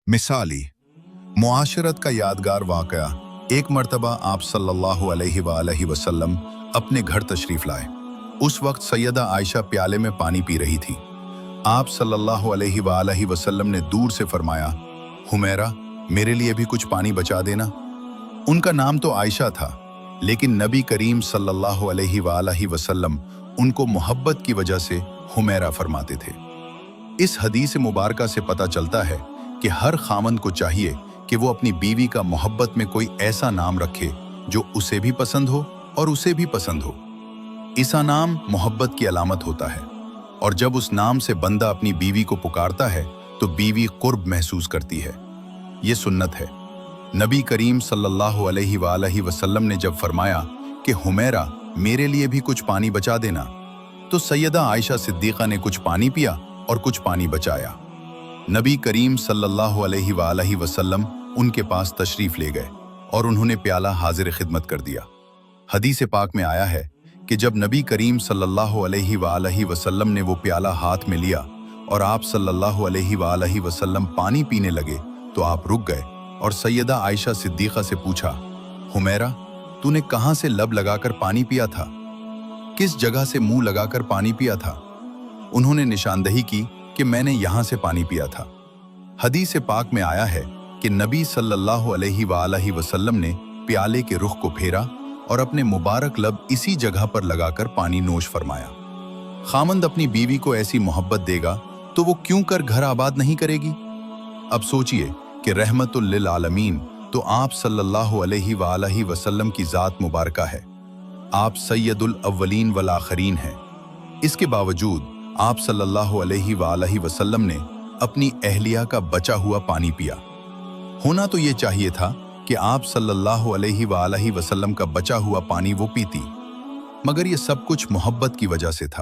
मिसाली मुआशरत का यादगार वाक़या। एक मर्तबा आप सल्लल्लाहु अलैहि वसल्लम अपने घर तशरीफ लाए। उस वक्त सैयदा आयशा प्याले में पानी पी रही थी। आप सल्लल्लाहु अलैहि वसल्लम ने दूर से फरमाया, हुमैरा, मेरे लिए भी कुछ पानी बचा देना। उनका नाम तो आयशा था, लेकिन नबी करीम सल्लल्लाहु अलैहि वसल्लम उनको मोहब्बत की वजह से हुमैरा फरमाते थे। इस हदीस मुबारका से पता चलता है कि हर खामंद को चाहिए कि वो अपनी बीवी का मोहब्बत में कोई ऐसा नाम रखे जो उसे भी पसंद हो और उसे भी पसंद हो। ऐसा नाम मोहब्बत की अलामत होता है, और जब उस नाम से बंदा अपनी बीवी को पुकारता है तो बीवी कुर्ब महसूस करती है। ये सुन्नत है। नबी करीम सल्लल्लाहु अलैहि वसल्लम ने जब फरमाया कि हुमैरा, मेरे लिए भी कुछ पानी बचा देना, तो सैयदा आयशा सिद्दीक़ा ने कुछ पानी पिया और कुछ पानी बचाया। नबी करीम सल्लल्लाहु अलैहि वसल्लम उनके पास तशरीफ ले गए और उन्होंने प्याला हाजिर खिदमत कर दिया। हदीस पाक में आया है कि जब नबी करीम सल्लल्लाहु अलैहि वसल्लम ने वो प्याला हाथ में लिया और आप सल्लल्लाहु अलैहि वसल्लम पानी पीने लगे, तो आप रुक गए और सैयदा आयशा सिद्दीक़ा से पूछा, हुमैरा, तूने कहाँ से लब लगाकर पानी पिया था? किस जगह से मुंह लगाकर पानी पिया था? उन्होंने निशानदही की कि मैंने यहां से पानी पिया था। हदीस पाक में आया है कि नबी सल्लल्लाहु अलैहि वसल्लम ने प्याले के रुख को फेरा और अपने मुबारक लब इसी जगह पर लगाकर पानी नोश फरमाया। खामंद अपनी बीवी को ऐसी मोहब्बत देगा तो वो क्यों कर घर आबाद नहीं करेगी? अब सोचिए कि रहमतुल लिल आलमीन तो आप सल्लल्लाहु अलैहि वसल्लम की जात मुबारका है। आप सैयदुल अव्वलीन वल आखरीन हैं। इसके बावजूद आप सल्लल्लाहु अलैहि वसल्लम ने अपनी अहलिया का बचा हुआ पानी पिया। होना तो ये चाहिए था कि आप सल्लल्लाहु अलैहि वसल्लम का बचा हुआ पानी वो पीती, मगर ये सब कुछ मोहब्बत की वजह से था।